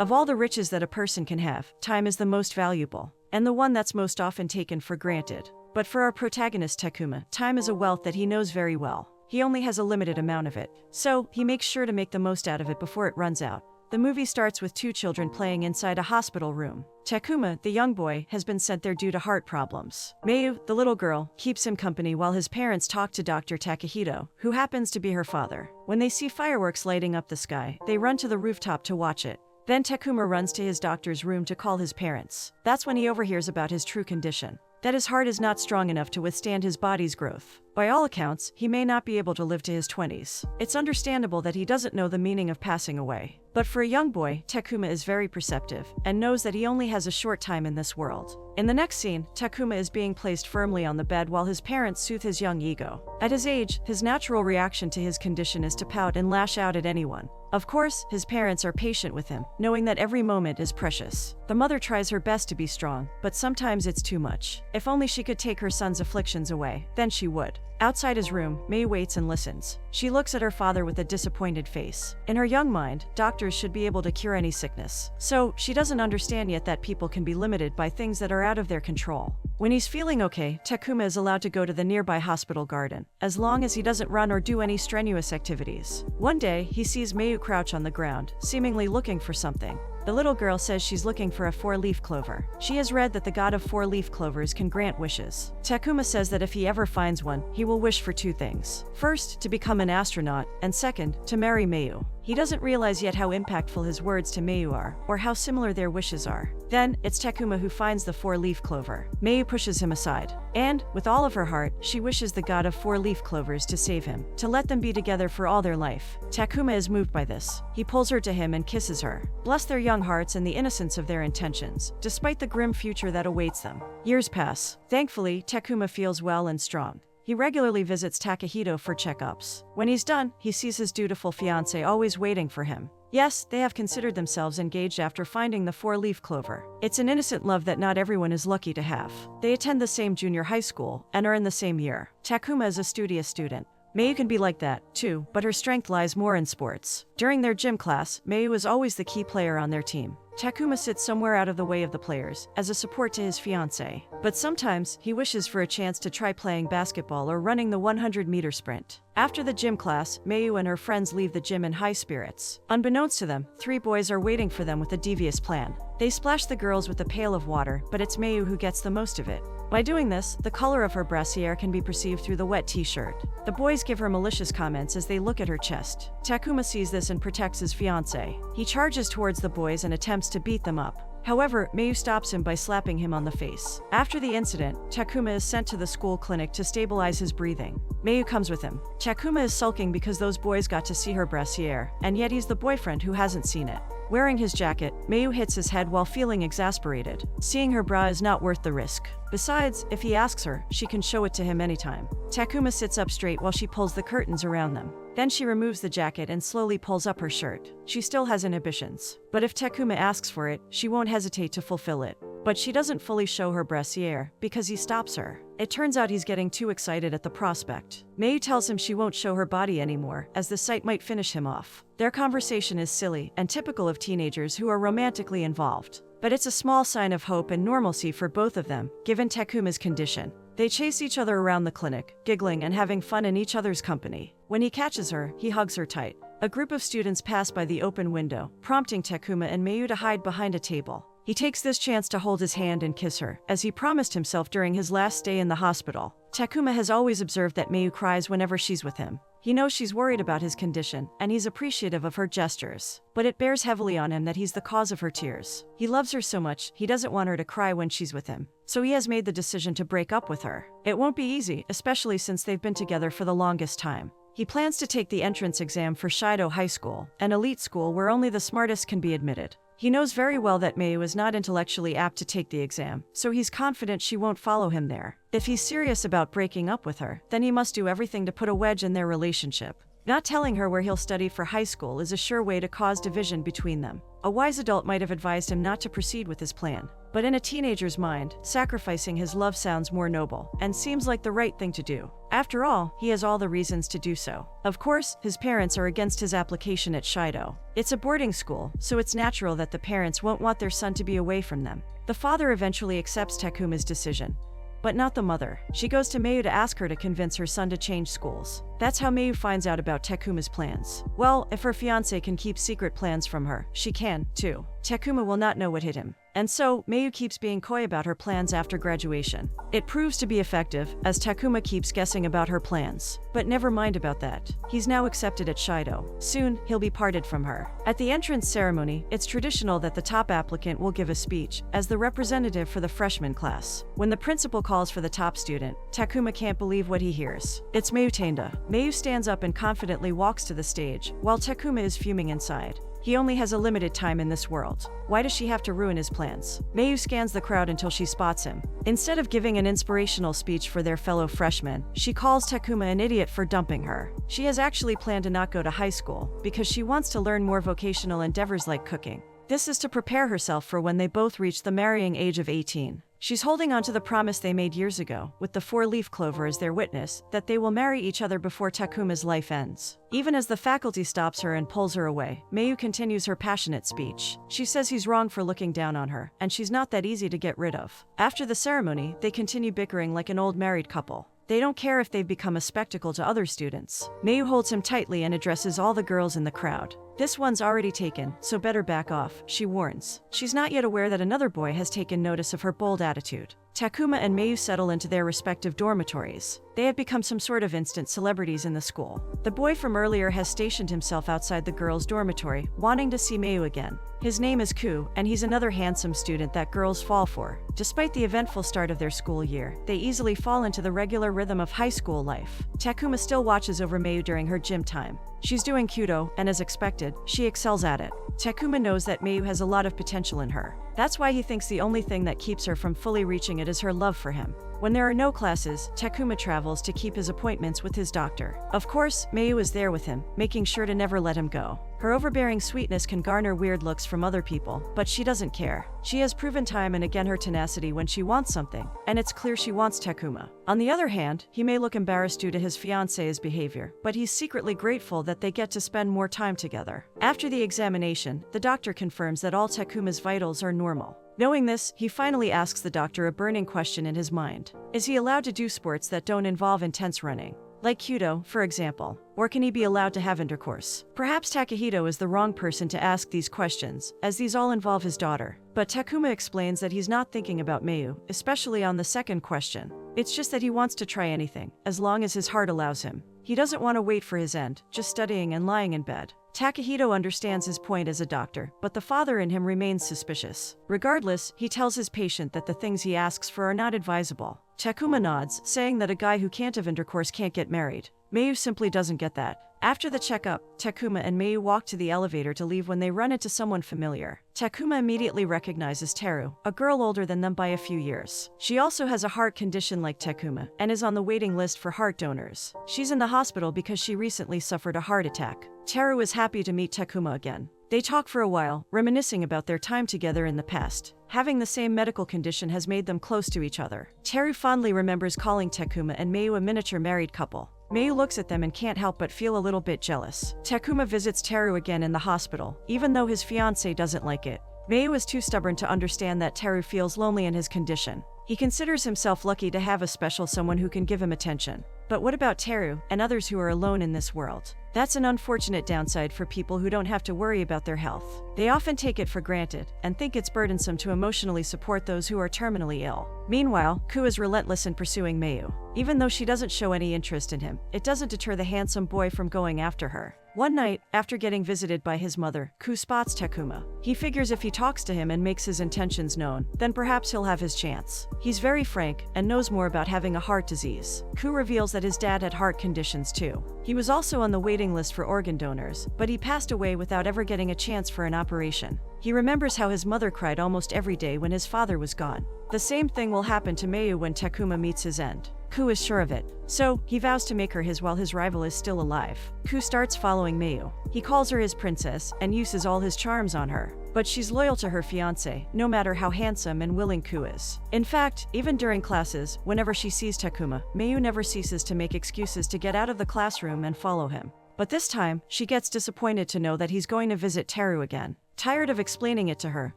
Of all the riches that a person can have, time is the most valuable, and the one that's most often taken for granted. But for our protagonist Takuma, time is a wealth that he knows very well. He only has a limited amount of it, so he makes sure to make the most out of it before it runs out. The movie starts with two children playing inside a hospital room. Takuma, the young boy, has been sent there due to heart problems. Mayu, the little girl, keeps him company while his parents talk to Dr. Takahito, who happens to be her father. When they see fireworks lighting up the sky, they run to the rooftop to watch it. Then Takuma runs to his doctor's room to call his parents. That's when he overhears about his true condition, that his heart is not strong enough to withstand his body's growth. By all accounts, he may not be able to live to his 20s. It's understandable that he doesn't know the meaning of passing away. But for a young boy, Takuma is very perceptive and knows that he only has a short time in this world. In the next scene, Takuma is being placed firmly on the bed while his parents soothe his young ego. At his age, his natural reaction to his condition is to pout and lash out at anyone. Of course, his parents are patient with him, knowing that every moment is precious. The mother tries her best to be strong, but sometimes it's too much. If only she could take her son's afflictions away, then she would. Outside his room, Mei waits and listens. She looks at her father with a disappointed face. In her young mind, doctors should be able to cure any sickness. So, she doesn't understand yet that people can be limited by things that are out of their control. When he's feeling okay, Takuma is allowed to go to the nearby hospital garden, as long as he doesn't run or do any strenuous activities. One day, he sees Mayu crouch on the ground, seemingly looking for something. The little girl says she's looking for a 4-leaf clover. She has read that the god of 4-leaf clovers can grant wishes. Takuma says that if he ever finds one, he will wish for 2 things. First, to become an astronaut, and second, to marry Mayu. He doesn't realize yet how impactful his words to Mayu are, or how similar their wishes are. Then, it's Takuma who finds the 4-leaf clover. Mayu pushes him aside. And, with all of her heart, she wishes the god of 4-leaf clovers to save him, to let them be together for all their life. Takuma is moved by this. He pulls her to him and kisses her. Bless their young hearts and the innocence of their intentions, despite the grim future that awaits them. Years pass. Thankfully, Takuma feels well and strong. He regularly visits Takahito for checkups. When he's done, he sees his dutiful fiancée always waiting for him. Yes, they have considered themselves engaged after finding the 4-leaf clover. It's an innocent love that not everyone is lucky to have. They attend the same junior high school and are in the same year. Takuma is a studious student. Mayu can be like that, too, but her strength lies more in sports. During their gym class, Mayu is always the key player on their team. Takuma sits somewhere out of the way of the players, as a support to his fiancée. But sometimes, he wishes for a chance to try playing basketball or running the 100-meter sprint. After the gym class, Mayu and her friends leave the gym in high spirits. Unbeknownst to them, 3 boys are waiting for them with a devious plan. They splash the girls with a pail of water, but it's Mayu who gets the most of it. By doing this, the color of her brassiere can be perceived through the wet t-shirt. The boys give her malicious comments as they look at her chest. Takuma sees this and protects his fiancée. He charges towards the boys and attempts to beat them up. However, Mayu stops him by slapping him on the face. After the incident, Takuma is sent to the school clinic to stabilize his breathing. Mayu comes with him. Takuma is sulking because those boys got to see her brassiere, and yet he's the boyfriend who hasn't seen it. Wearing his jacket, Mayu hits his head while feeling exasperated. Seeing her bra is not worth the risk. Besides, if he asks her, she can show it to him anytime. Takuma sits up straight while she pulls the curtains around them. Then she removes the jacket and slowly pulls up her shirt. She still has inhibitions. But if Takuma asks for it, she won't hesitate to fulfill it. But she doesn't fully show her brassiere, because he stops her. It turns out he's getting too excited at the prospect. Mayu tells him she won't show her body anymore, as the sight might finish him off. Their conversation is silly and typical of teenagers who are romantically involved. But it's a small sign of hope and normalcy for both of them, given Takuma's condition. They chase each other around the clinic, giggling and having fun in each other's company. When he catches her, he hugs her tight. A group of students pass by the open window, prompting Takuma and Mayu to hide behind a table. He takes this chance to hold his hand and kiss her, as he promised himself during his last stay in the hospital. Takuma has always observed that Mayu cries whenever she's with him. He knows she's worried about his condition, and he's appreciative of her gestures. But it bears heavily on him that he's the cause of her tears. He loves her so much, he doesn't want her to cry when she's with him. So he has made the decision to break up with her. It won't be easy, especially since they've been together for the longest time. He plans to take the entrance exam for Shido High School, an elite school where only the smartest can be admitted. He knows very well that Mayu is not intellectually apt to take the exam, so he's confident she won't follow him there. If he's serious about breaking up with her, then he must do everything to put a wedge in their relationship. Not telling her where he'll study for high school is a sure way to cause division between them. A wise adult might have advised him not to proceed with his plan. But in a teenager's mind, sacrificing his love sounds more noble and seems like the right thing to do. After all, he has all the reasons to do so. Of course, his parents are against his application at Shido. It's a boarding school, so it's natural that the parents won't want their son to be away from them. The father eventually accepts Takuma's decision, but not the mother. She goes to Mayu to ask her to convince her son to change schools. That's how Mayu finds out about Takuma's plans. Well, if her fiancé can keep secret plans from her, she can, too. Takuma will not know what hit him. And so, Mayu keeps being coy about her plans after graduation. It proves to be effective, as Takuma keeps guessing about her plans. But never mind about that. He's now accepted at Shido. Soon, he'll be parted from her. At the entrance ceremony, it's traditional that the top applicant will give a speech, as the representative for the freshman class. When the principal calls for the top student, Takuma can't believe what he hears. It's Mayu Tenda. Mayu stands up and confidently walks to the stage, while Takuma is fuming inside. He only has a limited time in this world. Why does she have to ruin his plans? Mayu scans the crowd until she spots him. Instead of giving an inspirational speech for their fellow freshmen, she calls Takuma an idiot for dumping her. She has actually planned to not go to high school, because she wants to learn more vocational endeavors like cooking. This is to prepare herself for when they both reach the marrying age of 18. She's holding on to the promise they made years ago, with the four-leaf clover as their witness, that they will marry each other before Takuma's life ends. Even as the faculty stops her and pulls her away, Mayu continues her passionate speech. She says he's wrong for looking down on her, and she's not that easy to get rid of. After the ceremony, they continue bickering like an old married couple. They don't care if they've become a spectacle to other students. Mayu holds him tightly and addresses all the girls in the crowd. This one's already taken, so better back off, she warns. She's not yet aware that another boy has taken notice of her bold attitude. Takuma and Mayu settle into their respective dormitories. They have become some sort of instant celebrities in the school. The boy from earlier has stationed himself outside the girls' dormitory, wanting to see Mayu again. His name is Ku, and he's another handsome student that girls fall for. Despite the eventful start of their school year, they easily fall into the regular rhythm of high school life. Takuma still watches over Mayu during her gym time. She's doing Kyudo, and as expected, she excels at it. Takuma knows that Mayu has a lot of potential in her. That's why he thinks the only thing that keeps her from fully reaching it is her love for him. When there are no classes, Takuma travels to keep his appointments with his doctor. Of course, Mayu is there with him, making sure to never let him go. Her overbearing sweetness can garner weird looks from other people, but she doesn't care. She has proven time and again her tenacity when she wants something, and it's clear she wants Takuma. On the other hand, he may look embarrassed due to his fiancée's behavior, but he's secretly grateful that they get to spend more time together. After the examination, the doctor confirms that all Takuma's vitals are normal. Knowing this, he finally asks the doctor a burning question in his mind. Is he allowed to do sports that don't involve intense running? Like Kyudo, for example. Or can he be allowed to have intercourse? Perhaps Takahito is the wrong person to ask these questions, as these all involve his daughter. But Takuma explains that he's not thinking about Mayu, especially on the second question. It's just that he wants to try anything, as long as his heart allows him. He doesn't want to wait for his end, just studying and lying in bed. Takahito understands his point as a doctor, but the father in him remains suspicious. Regardless, he tells his patient that the things he asks for are not advisable. Takuma nods, saying that a guy who can't have intercourse can't get married. Mayu simply doesn't get that. After the checkup, Takuma and Mayu walk to the elevator to leave when they run into someone familiar. Takuma immediately recognizes Teru, a girl older than them by a few years. She also has a heart condition like Takuma, and is on the waiting list for heart donors. She's in the hospital because she recently suffered a heart attack. Teru is happy to meet Takuma again. They talk for a while, reminiscing about their time together in the past. Having the same medical condition has made them close to each other. Teru fondly remembers calling Takuma and Mayu a miniature married couple. Mayu looks at them and can't help but feel a little bit jealous. Takuma visits Teru again in the hospital, even though his fiancée doesn't like it. Mayu is too stubborn to understand that Teru feels lonely in his condition. He considers himself lucky to have a special someone who can give him attention. But what about Teru, and others who are alone in this world? That's an unfortunate downside for people who don't have to worry about their health. They often take it for granted, and think it's burdensome to emotionally support those who are terminally ill. Meanwhile, Ku is relentless in pursuing Mayu. Even though she doesn't show any interest in him, it doesn't deter the handsome boy from going after her. One night, after getting visited by his mother, Ku spots Takuma. He figures if he talks to him and makes his intentions known, then perhaps he'll have his chance. He's very frank, and knows more about having a heart disease. Ku reveals that his dad had heart conditions too. He was also on the waiting list for organ donors, but he passed away without ever getting a chance for an operation. He remembers how his mother cried almost every day when his father was gone. The same thing will happen to Mayu when Takuma meets his end. Ku is sure of it. So, he vows to make her his while his rival is still alive. Ku starts following Mayu. He calls her his princess, and uses all his charms on her. but she's loyal to her fiancé, no matter how handsome and willing Ku is. In fact, even during classes, whenever she sees Takuma, Mayu never ceases to make excuses to get out of the classroom and follow him. But this time, she gets disappointed to know that he's going to visit Teru again. Tired of explaining it to her,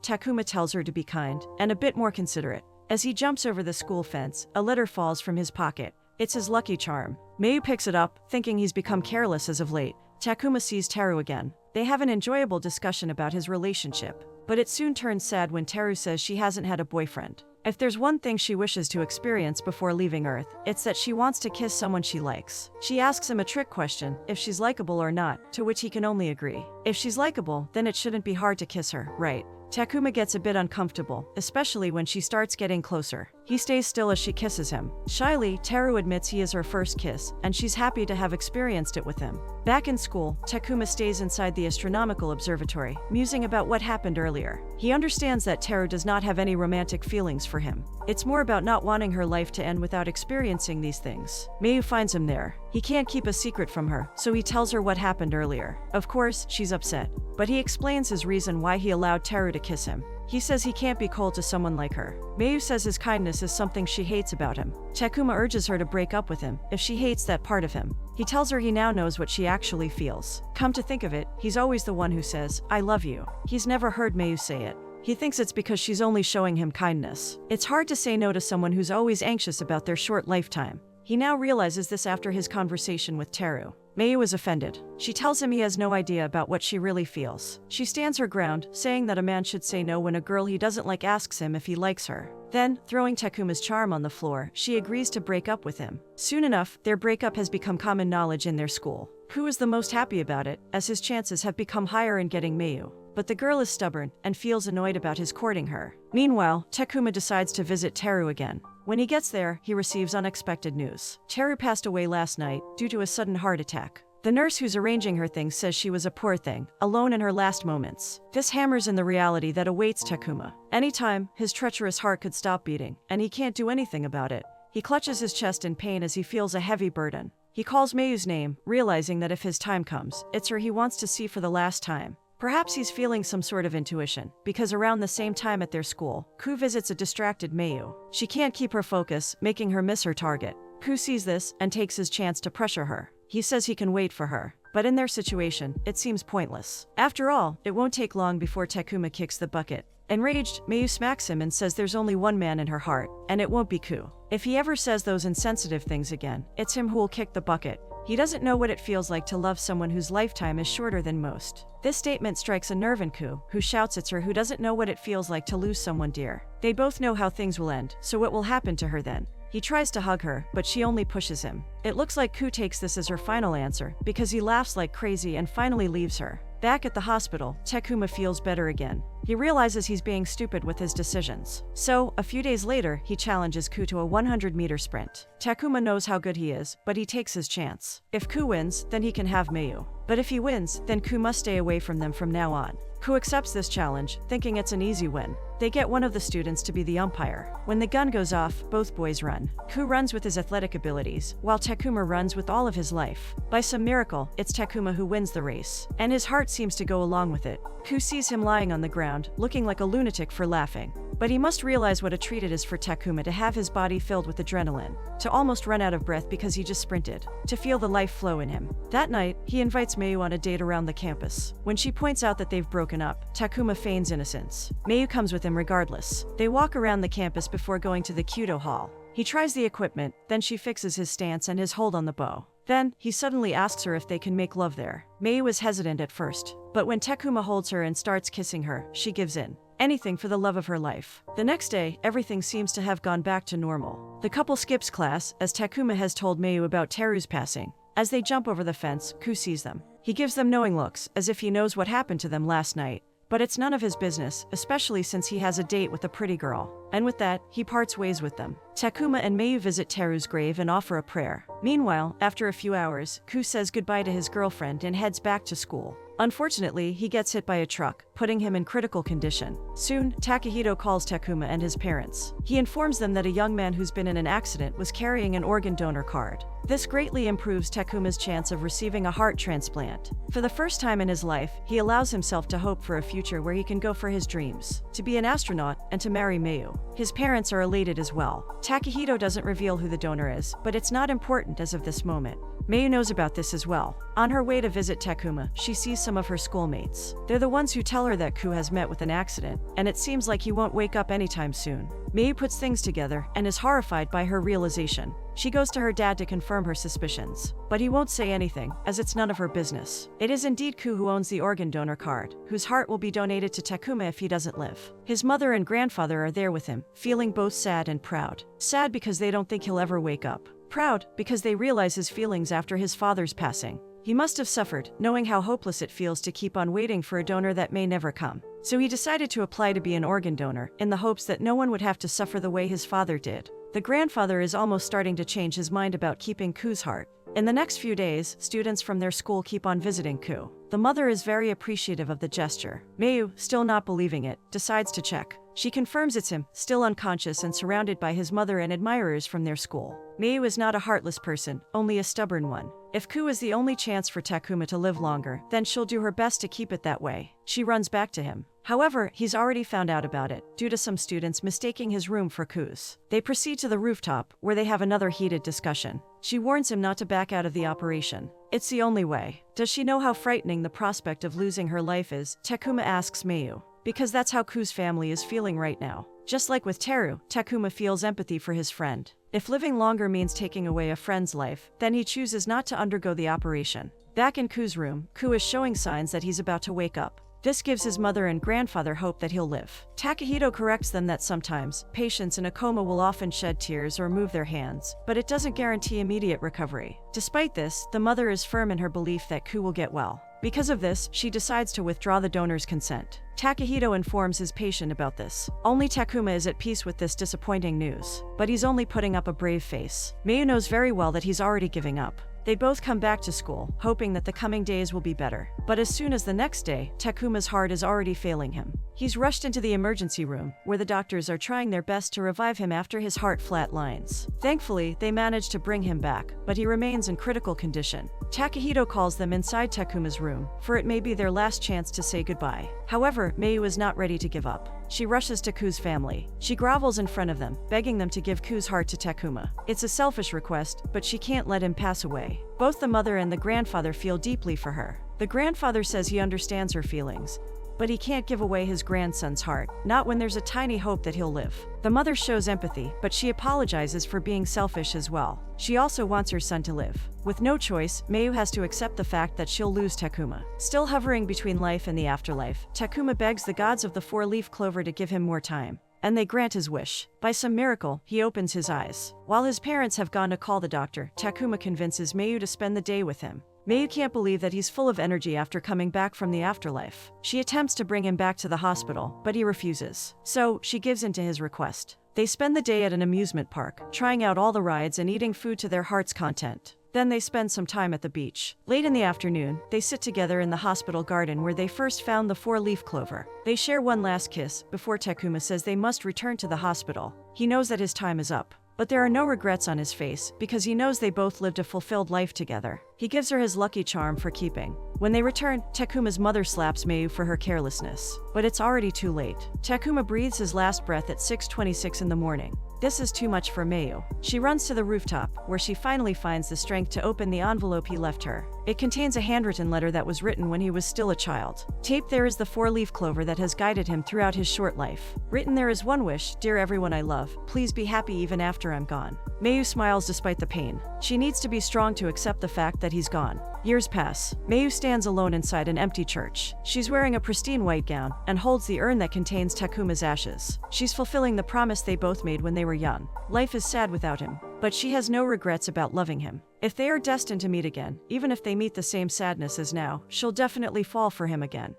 Takuma tells her to be kind and a bit more considerate. As he jumps over the school fence, a letter falls from his pocket. It's his lucky charm. Mayu picks it up, thinking he's become careless as of late. Takuma sees Teru again. They have an enjoyable discussion about his relationship, but it soon turns sad when Teru says she hasn't had a boyfriend. If there's one thing she wishes to experience before leaving Earth, it's that she wants to kiss someone she likes. She asks him a trick question, if she's likable or not, to which he can only agree. If she's likable, then it shouldn't be hard to kiss her, right? Takuma gets a bit uncomfortable, especially when she starts getting closer. He stays still as she kisses him. Shyly, Teru admits he is her first kiss, and she's happy to have experienced it with him. Back in school, Takuma stays inside the astronomical observatory, musing about what happened earlier. He understands that Teru does not have any romantic feelings for him. It's more about not wanting her life to end without experiencing these things. Mayu finds him there. He can't keep a secret from her, so he tells her what happened earlier. Of course, she's upset, but he explains his reason why he allowed Teru to kiss him. He says he can't be cold to someone like her. Mayu says his kindness is something she hates about him. Takuma urges her to break up with him, if she hates that part of him. He tells her he now knows what she actually feels. Come to think of it, he's always the one who says, "I love you." He's never heard Mayu say it. He thinks it's because she's only showing him kindness. It's hard to say no to someone who's always anxious about their short lifetime. He now realizes this after his conversation with Teru. Mayu is offended. She tells him he has no idea about what she really feels. She stands her ground, saying that a man should say no when a girl he doesn't like asks him if he likes her. Then, throwing Takuma's charm on the floor, she agrees to break up with him. Soon enough, their breakup has become common knowledge in their school. Ku is the most happy about it, as his chances have become higher in getting Mayu. But the girl is stubborn and feels annoyed about his courting her. Meanwhile, Takuma decides to visit Teru again. When he gets there, he receives unexpected news. Teru passed away last night due to a sudden heart attack. The nurse who's arranging her things says she was a poor thing, alone in her last moments. This hammers in the reality that awaits Takuma. Anytime, his treacherous heart could stop beating, and he can't do anything about it. He clutches his chest in pain as he feels a heavy burden. He calls Mayu's name, realizing that if his time comes, it's her he wants to see for the last time. Perhaps he's feeling some sort of intuition, because around the same time at their school, Ku visits a distracted Mayu. She can't keep her focus, making her miss her target. Ku sees this and takes his chance to pressure her. He says he can wait for her, but in their situation, it seems pointless. After all, it won't take long before Takuma kicks the bucket. Enraged, Mayu smacks him and says there's only one man in her heart, and it won't be Ku. If he ever says those insensitive things again, it's him who'll kick the bucket. He doesn't know what it feels like to love someone whose lifetime is shorter than most. This statement strikes a nerve in Ku, who shouts it's her who doesn't know what it feels like to lose someone dear. They both know how things will end, so what will happen to her then? He tries to hug her, but she only pushes him. It looks like Ku takes this as her final answer, because he laughs like crazy and finally leaves her. Back at the hospital, Takuma feels better again. He realizes he's being stupid with his decisions. So, a few days later, he challenges Ku to a 100-meter sprint. Takuma knows how good he is, but he takes his chance. If Ku wins, then he can have Mayu. But if he wins, then Ku must stay away from them from now on. Ku accepts this challenge, thinking it's an easy win. They get one of the students to be the umpire. When the gun goes off, both boys run. Ku runs with his athletic abilities, while Takuma runs with all of his life. By some miracle, it's Takuma who wins the race, and his heart seems to go along with it. Ku sees him lying on the ground, looking like a lunatic for laughing. But he must realize what a treat it is for Takuma to have his body filled with adrenaline, to almost run out of breath because he just sprinted, to feel the life flow in him. That night, he invites Mayu on a date around the campus. When she points out that they've broken up, Takuma feigns innocence. Mayu comes with him regardless. They walk around the campus before going to the Kyudo Hall. He tries the equipment, then she fixes his stance and his hold on the bow. Then, he suddenly asks her if they can make love there. Mayu is hesitant at first, but when Takuma holds her and starts kissing her, she gives in. Anything for the love of her life. The next day, everything seems to have gone back to normal. The couple skips class, as Takuma has told Mayu about Teru's passing. As they jump over the fence, Ku sees them. He gives them knowing looks, as if he knows what happened to them last night. But it's none of his business, especially since he has a date with a pretty girl. And with that, he parts ways with them. Takuma and Mayu visit Teru's grave and offer a prayer. Meanwhile, after a few hours, Ku says goodbye to his girlfriend and heads back to school. Unfortunately, he gets hit by a truck, putting him in critical condition. Soon, Takahito calls Takuma and his parents. He informs them that a young man who's been in an accident was carrying an organ donor card. This greatly improves Takuma's chance of receiving a heart transplant. For the first time in his life, he allows himself to hope for a future where he can go for his dreams, to be an astronaut and to marry Mayu. His parents are elated as well. Takahito doesn't reveal who the donor is, but it's not important as of this moment. Mayu knows about this as well. On her way to visit Takuma, she sees some of her schoolmates. They're the ones who tell her that Ku has met with an accident, and it seems like he won't wake up anytime soon. Mayu puts things together and is horrified by her realization. She goes to her dad to confirm her suspicions, but he won't say anything, as it's none of her business. It is indeed Ku who owns the organ donor card, whose heart will be donated to Takuma if he doesn't live. His mother and grandfather are there with him, feeling both sad and proud. Sad because they don't think he'll ever wake up. Proud because they realize his feelings after his father's passing. He must have suffered, knowing how hopeless it feels to keep on waiting for a donor that may never come. So he decided to apply to be an organ donor, in the hopes that no one would have to suffer the way his father did. The grandfather is almost starting to change his mind about keeping Ku's heart. In the next few days, students from their school keep on visiting Ku. The mother is very appreciative of the gesture. Mayu, still not believing it, decides to check. She confirms it's him, still unconscious and surrounded by his mother and admirers from their school. Mayu is not a heartless person, only a stubborn one. If Ku is the only chance for Takuma to live longer, then she'll do her best to keep it that way. She runs back to him. However, he's already found out about it, due to some students mistaking his room for Ku's. They proceed to the rooftop, where they have another heated discussion. She warns him not to back out of the operation. It's the only way. Does she know how frightening the prospect of losing her life is? Takuma asks Mayu. Because that's how Ku's family is feeling right now. Just like with Teru, Takuma feels empathy for his friend. If living longer means taking away a friend's life, then he chooses not to undergo the operation. Back in Ku's room, Ku is showing signs that he's about to wake up. This gives his mother and grandfather hope that he'll live. Takahito corrects them that sometimes, patients in a coma will often shed tears or move their hands, but it doesn't guarantee immediate recovery. Despite this, the mother is firm in her belief that Ku will get well. Because of this, she decides to withdraw the donor's consent. Takahito informs his patient about this. Only Takuma is at peace with this disappointing news, but he's only putting up a brave face. Mayu knows very well that he's already giving up. They both come back to school, hoping that the coming days will be better. But as soon as the next day, Takuma's heart is already failing him. He's rushed into the emergency room, where the doctors are trying their best to revive him after his heart flatlines. Thankfully, they manage to bring him back, but he remains in critical condition. Takahito calls them inside Takuma's room, for it may be their last chance to say goodbye. However, Mayu is not ready to give up. She rushes to Ku's family. She grovels in front of them, begging them to give Ku's heart to Takuma. It's a selfish request, but she can't let him pass away. Both the mother and the grandfather feel deeply for her. The grandfather says he understands her feelings, but he can't give away his grandson's heart, not when there's a tiny hope that he'll live. The mother shows empathy, but she apologizes for being selfish as well. She also wants her son to live. With no choice, Mayu has to accept the fact that she'll lose Takuma. Still hovering between life and the afterlife, Takuma begs the gods of the four-leaf clover to give him more time, and they grant his wish. By some miracle, he opens his eyes. While his parents have gone to call the doctor, Takuma convinces Mayu to spend the day with him. Mayu can't believe that he's full of energy after coming back from the afterlife. She attempts to bring him back to the hospital, but he refuses. So, she gives in to his request. They spend the day at an amusement park, trying out all the rides and eating food to their heart's content. Then they spend some time at the beach. Late in the afternoon, they sit together in the hospital garden where they first found the four-leaf clover. They share one last kiss, before Takuma says they must return to the hospital. He knows that his time is up. But there are no regrets on his face, because he knows they both lived a fulfilled life together. He gives her his lucky charm for keeping. When they return, Takuma's mother slaps Mayu for her carelessness. But it's already too late. Takuma breathes his last breath at 6:26 in the morning. This is too much for Mayu. She runs to the rooftop, where she finally finds the strength to open the envelope he left her. It contains a handwritten letter that was written when he was still a child. Taped there is the four-leaf clover that has guided him throughout his short life. Written there is one wish: dear everyone I love, please be happy even after I'm gone. Mayu smiles despite the pain. She needs to be strong to accept the fact that he's gone. Years pass. Mayu stands alone inside an empty church. She's wearing a pristine white gown and holds the urn that contains Takuma's ashes. She's fulfilling the promise they both made when they were young. Life is sad without him, but she has no regrets about loving him. If they are destined to meet again, even if they meet the same sadness as now, she'll definitely fall for him again.